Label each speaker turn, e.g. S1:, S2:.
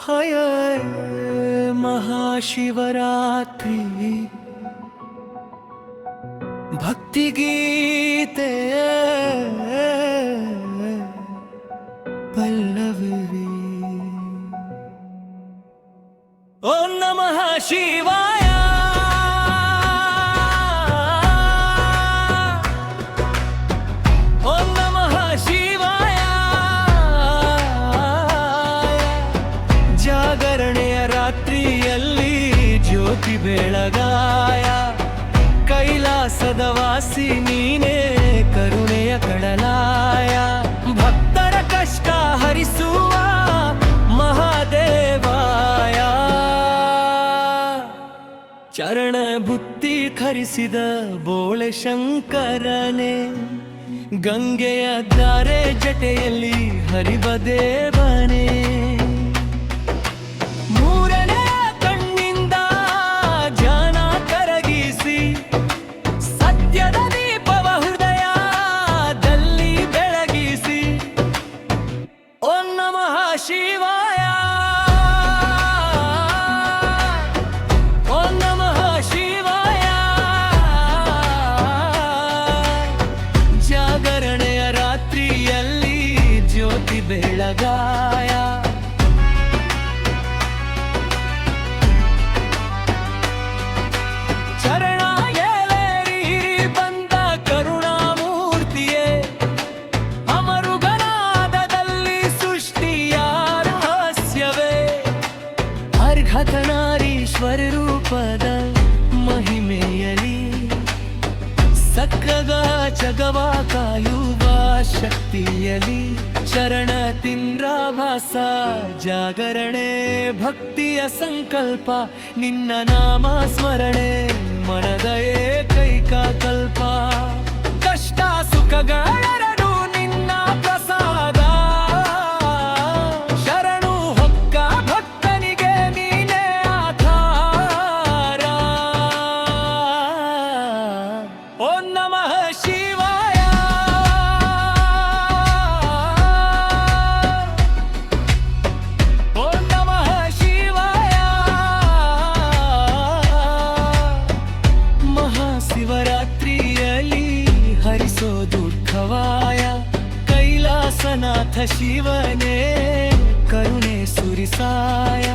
S1: ಹಯ ಮಹಾಶಿವರಾತ್ರಿ ಭಕ್ತಿಗೀತೆ ಪಲ್ಲವಿ. ಓಂ ನಮಃ ಶಿವಾಯ, ಓಂ ನಮಃ ಶಿವಾಯ. ಜಾಗರಣೆಯ ರಾತ್ರಿಯಲ್ಲಿ ಜ್ಯೋತಿ ಬೆಳಗಾಯ, ಕೈಲಾಸದ ವಾಸಿ ನೀನೇ ಕರುಣೆಯ ಕಡಲಾಯ. ಭಕ್ತರ ಕಷ್ಟ ಹರಿಸುವ ಮಹಾದೇವಾಯ, ಚರಣ ಬುತ್ತಿ ಖರಿಸಿದ ಬೋಳೆ ಶಂಕರನೇ. ಗಂಗೆಯ ಧಾರೆ ಜಟೆಯಲ್ಲಿ ಹರಿವ ದೇವನೇ. ಮೂರನೇ ಕಣ್ಣಿಂದ ಜ್ಞಾನ ಕರಗಿಸಿ ಸತ್ಯದ ದೀಪವ ಹೃದಯದಲ್ಲಿ ಬೆಳಗಿಸಿ. ಓಂ ನಮಃ ಶಿವಾಯ, ಓಂ ನಮಃ ಶಿವಾಯ. ಜಾಗರಣೆಯ ರಾತ್ರಿಯಲ್ಲಿ ಜ್ಯೋತಿ ಬೆಳಗಾಯ, ಚರಣ ಏಲೇರಿ ಬಂದ ಕರುಣಾಮೂರ್ತಿಯೇ. ಅಮರುಗನಾದದಲ್ಲಿ ಸೃಷ್ಟಿಯ ರಹಸ್ಯವೇ. ಅರ್ಘತನಾರೀಶ್ವರ ರೂಪದ ಮಹಿಮೆಯಲಿ ಸಕ್ಕಗ ಜಗವ ಕಾಯುವ ಶಕ್ತಿಯಲಿ. ಚರಣ ತಿಂದ್ರಾಭಾಸ ಜಾಗರಣೆ ಭಕ್ತಿಯ ಸಂಕಲ್ಪ. ನಿನ್ನ ನಾಮ ಸ್ಮರಣೆ ಮನದ ಏಕೈಕ ಕಲ್ಪ. ಕಷ್ಟ ಸುಖಗಳೆರಡು ನಿನ್ನ ಪ್ರಸಾದ. ಶರಣು ಹೊಕ್ಕ ಭಕ್ತನಿಗೆ ನೀನೇ ಆಧಾರ. ಓಂ ನಮಃ ಶಿವಾಯ, ಓಂ ನಮಃ ಶಿವಾಯ. ಮಹಾಶಿವರಾತ್ರಿಯಲ್ಲಿ ಹರಿಸೋ ದುಃಖವಾಯ, ಕೈಲಾಸನಾಥ ಶಿವನೇ ಕರುಣೆ ಸುರಿಸಾಯ.